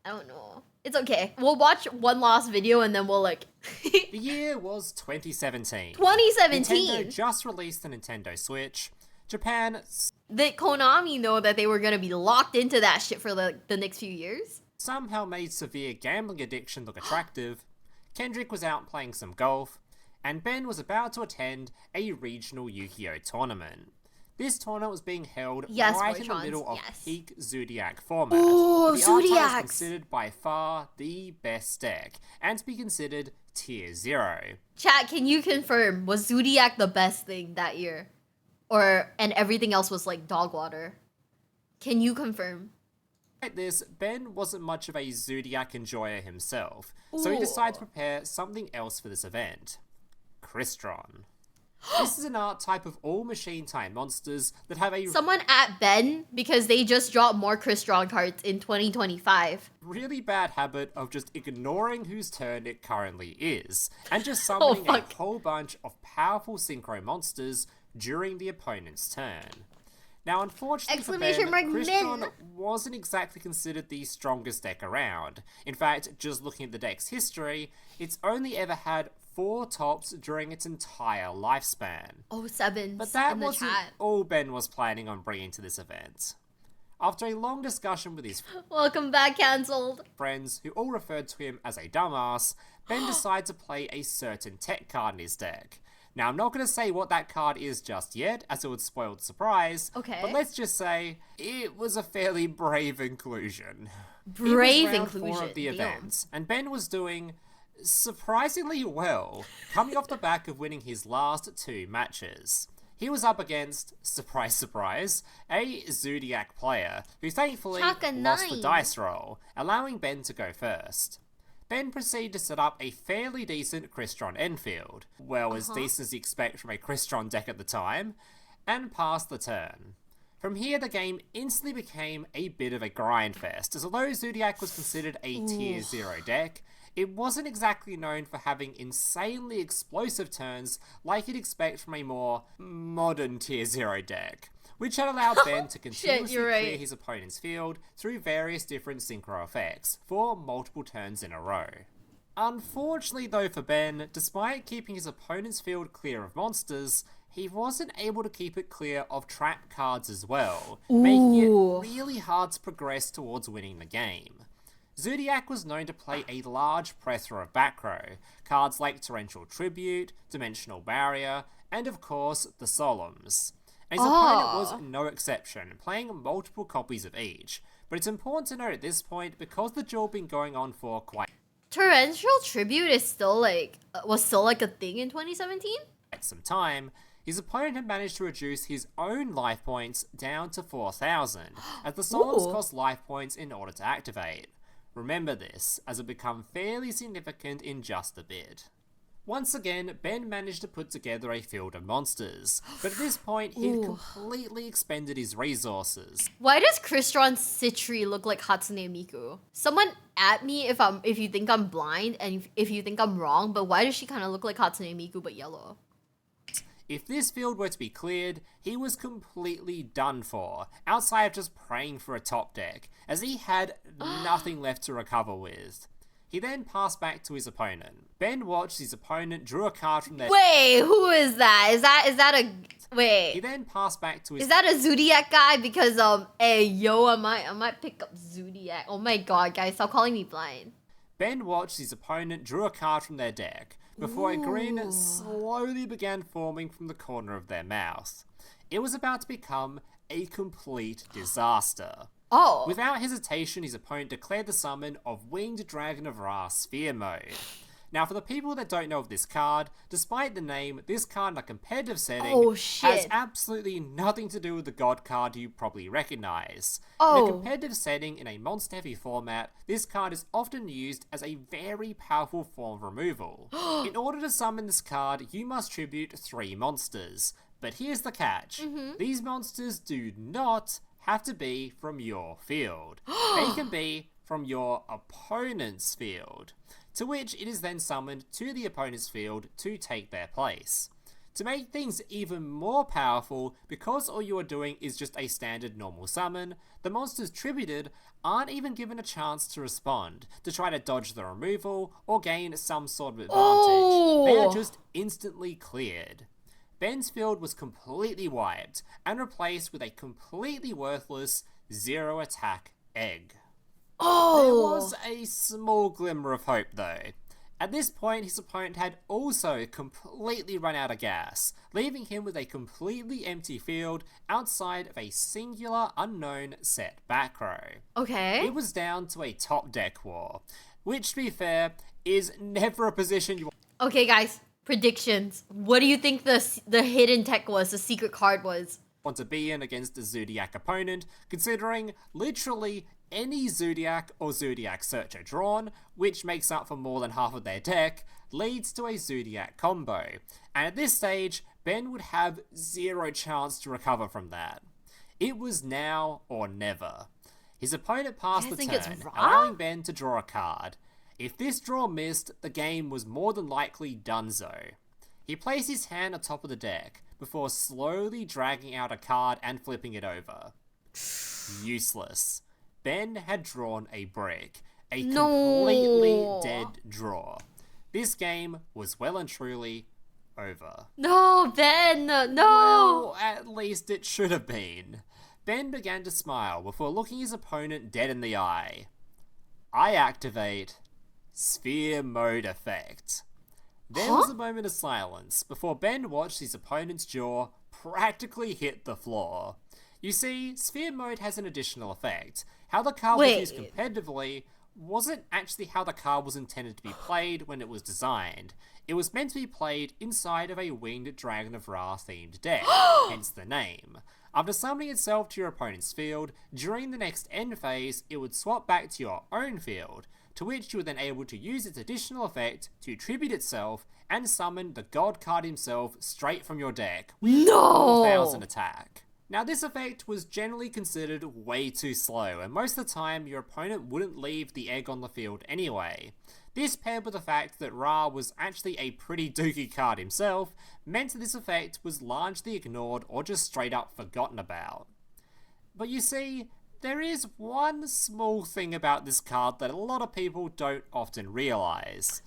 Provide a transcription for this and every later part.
I don't know. It's okay. We'll watch one last video and then we'll like... The year was 2017. 2017? Nintendo just released the Nintendo Switch. Japan Did Konami know that they were gonna be locked into that shit for the next few years? somehow made severe gambling addiction look attractive. Kendrick was out playing some golf. And Ben was about to attend a regional Yu-Gi-Oh tournament. This tournament was being held right in the middle of peak Zodiac format. Ooh, the Zodiac was considered by far the best deck, and to be considered tier 0. Chat, can you confirm, was Zodiac the best thing that year? And everything else was like dog water? Can you confirm? Like this, Ben wasn't much of a Zodiac enjoyer himself, so he decided to prepare something else for this event. Crystron. This is an archetype of all machine-type monsters that have a Someone at Ben because they just dropped more Crystron cards in 2025. really bad habit of just ignoring whose turn it currently is, and just summoning a whole bunch of powerful synchro monsters during the opponent's turn. Now, unfortunately for Ben, Crystron wasn't exactly considered the strongest deck around. In fact, just looking at the deck's history, it's only ever had 4 tops during its entire lifespan. Oh, 7. But that wasn't all Ben was planning on bringing to this event. After a long discussion with his welcome back, cancelled friends, who all referred to him as a dumbass, Ben decided to play a certain tech card in his deck. Now, I'm not going to say what that card is just yet, as it would spoil the surprise. Okay. But let's just say, it was a fairly brave inclusion. Brave it was round inclusion. 4 of the event, and Ben was doing surprisingly well, coming off the back of winning his last 2 matches. He was up against, surprise surprise, a Zodiac player, who thankfully lost the dice roll, allowing Ben to go first. Ben proceeded to set up a fairly decent Crystron Enfield, well as decent as you expect from a Crystron deck at the time, and passed the turn. From here, the game instantly became a bit of a grindfest, as although Zodiac was considered a tier 0 deck, it wasn't exactly known for having insanely explosive turns like you'd expect from a more modern tier 0 deck, which had allowed Ben to continuously clear his opponent's field through various different synchro effects for multiple turns in a row. Unfortunately though for Ben, despite keeping his opponent's field clear of monsters, he wasn't able to keep it clear of trap cards as well, making it really hard to progress towards winning the game. Zodiac was known to play a large plethora of back row, cards like Torrential Tribute, Dimensional Barrier, and of course the Solemns. And his opponent was no exception, playing multiple copies of each. But it's important to note at this point, because the duel had been going on for quite Torrential Tribute is still like was still like a thing in 2017? some time, his opponent had managed to reduce his own life points down to 4,000, as the Solemns cost life points in order to activate. Remember this, as it become fairly significant in just a bit. Once again, Ben managed to put together a field of monsters, but at this point he'd completely expended his resources. Why does Crystron Citri look like Hatsune Miku? Someone at me if you think I'm blind and if you think I'm wrong, but why does she kind of look like Hatsune Miku but yellow? If this field were to be cleared, he was completely done for, outside of just praying for a top deck, as he had nothing left to recover with. He then passed back to his opponent. Ben watched his opponent drew a card from their... Wait, who is that? Is that a... Wait. He then passed back to his... Is that a Zodiac guy? Because, hey, yo, I might pick up Zodiac. Oh my god, guys, stop calling me blind. Ben watched his opponent drew a card from their deck, before a grin slowly began forming from the corner of their mouth. It was about to become a complete disaster. Without hesitation, his opponent declared the summon of Winged Dragon of Ra Sphere Mode. Now, for the people that don't know of this card, despite the name, this card in a competitive setting has absolutely nothing to do with the God card you probably recognize. In a competitive setting, in a monster-heavy format, this card is often used as a very powerful form of removal. In order to summon this card, you must tribute 3 monsters. But here's the catch. These monsters do not have to be from your field. They can be from your opponent's field, to which it is then summoned to the opponent's field to take their place. To make things even more powerful, because all you are doing is just a standard normal summon, the monsters tributed aren't even given a chance to respond, to try to dodge the removal, or gain some sort of advantage. They are just instantly cleared. Ben's field was completely wiped, and replaced with a completely worthless, 0 attack egg. There was a small glimmer of hope though. At this point, his opponent had also completely run out of gas, leaving him with a completely empty field outside of a singular unknown set back row. Okay. It was down to a top deck war, which, to be fair, is never a position you Okay, guys. Predictions. What do you think the hidden tech was, the secret card was? want to be in against a Zodiac opponent, considering literally any Zodiac or Zodiac Searcher drawn, which makes up for more than half of their deck, leads to a Zodiac combo. And at this stage, Ben would have 0 chance to recover from that. It was now or never. His opponent passed the turn, allowing Ben to draw a card. If this draw missed, the game was more than likely donezo. He placed his hand on top of the deck, before slowly dragging out a card and flipping it over. Useless. Ben had drawn a brick. A completely dead draw. This game was well and truly over. No, Ben! No! Well, at least it should have been. Ben began to smile before looking his opponent dead in the eye. I activate Sphere Mode Effect. There was a moment of silence before Ben watched his opponent's jaw practically hit the floor. You see, Sphere Mode has an additional effect. How the card was used competitively wasn't actually how the card was intended to be played when it was designed. It was meant to be played inside of a Winged Dragon of Ra themed deck, hence the name. After summoning itself to your opponent's field, during the next end phase, it would swap back to your own field, to which you were then able to use its additional effect to tribute itself and summon the god card himself straight from your deck with 4,000 attack. Now this effect was generally considered way too slow, and most of the time your opponent wouldn't leave the egg on the field anyway. This, paired with the fact that Ra was actually a pretty dookie card himself, meant that this effect was largely ignored or just straight up forgotten about. But you see, there is one small thing about this card that a lot of people don't often realise.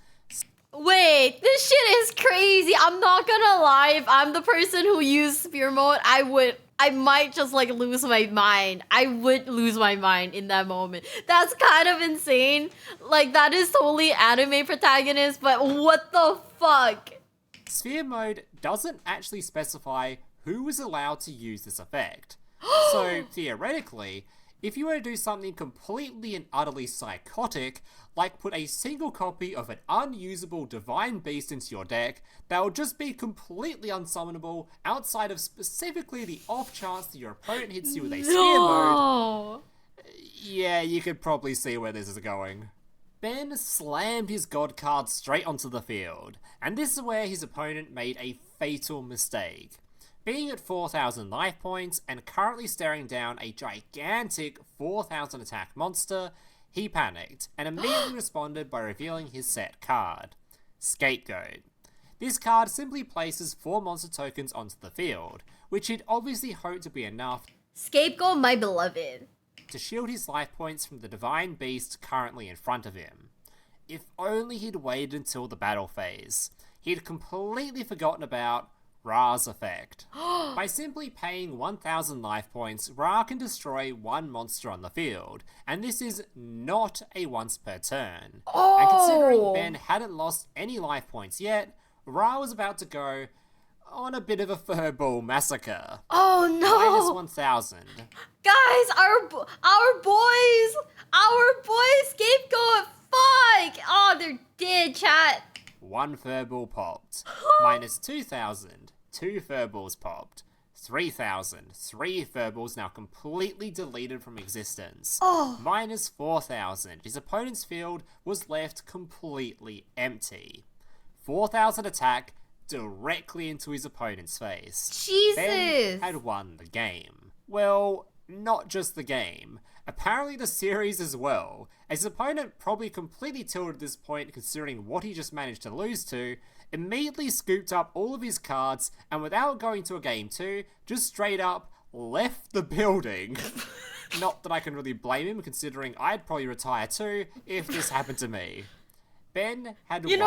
Wait, this shit is crazy. I'm not gonna lie, if I'm the person who used Sphere Mode, I might just like lose my mind. I would lose my mind in that moment. That's kind of insane. Like, that is totally anime protagonist, but what the fuck? Sphere Mode doesn't actually specify who is allowed to use this effect. So, theoretically, if you were to do something completely and utterly psychotic, like put a single copy of an unusable Divine Beast into your deck, that would just be completely unsummonable outside of specifically the off chance that your opponent hits you with a Sphere Mode. Yeah, you could probably see where this is going. Ben slammed his god card straight onto the field, and this is where his opponent made a fatal mistake. Being at 4,000 life points and currently staring down a gigantic 4,000 attack monster, he panicked and immediately responded by revealing his set card, Scapegoat. This card simply places 4 monster tokens onto the field, which he'd obviously hoped to be enough Scapegoat, my beloved, to shield his life points from the Divine Beast currently in front of him. If only he'd waited until the battle phase. He'd completely forgotten about Ra's effect. By simply paying 1,000 life points, Ra can destroy 1 monster on the field, and this is not a once per turn. And considering Ben hadn't lost any life points yet, Ra was about to go on a bit of a furball massacre. Oh no! Minus 1,000. Guys, our boys, Scapegoat, fuck! Oh, they're dead, chat. 1 furball popped. Minus 2,000. 2 furballs popped. 3,000. 3 furballs now completely deleted from existence. Minus 4,000. His opponent's field was left completely empty. 4,000 attack directly into his opponent's face. Jesus! Ben had won the game. Well, not just the game, apparently the series as well. His opponent, probably completely tilted at this point considering what he just managed to lose to, immediately scooped up all of his cards and without going to a game 2, just straight up left the building. Not that I can really blame him considering I'd probably retire too if this happened to me. Ben had won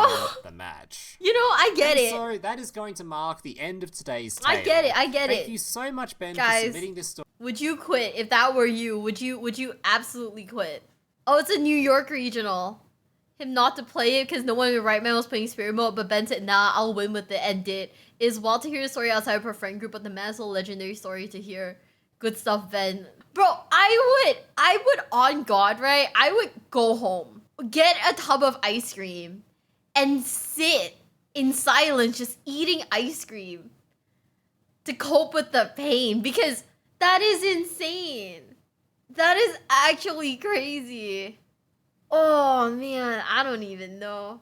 the match. I get it. So that is going to mark the end of today's tale. I get it. Thank you so much, Ben, Guys, for submitting this story. Would you quit if that were you? Would you absolutely quit? Oh, it's a New York regional. Him not to play it because no one in the right man was playing Spirit Mode, but Ben said, nah, I'll win with it, and did. It is wild to hear the story outside of her friend group, but the man is a legendary story to hear. Good stuff, Ben. Bro, I would on God, right? I would go home, get a tub of ice cream, and sit in silence just eating ice cream to cope with the pain, because that is insane. That is actually crazy. Oh man, I don't even know.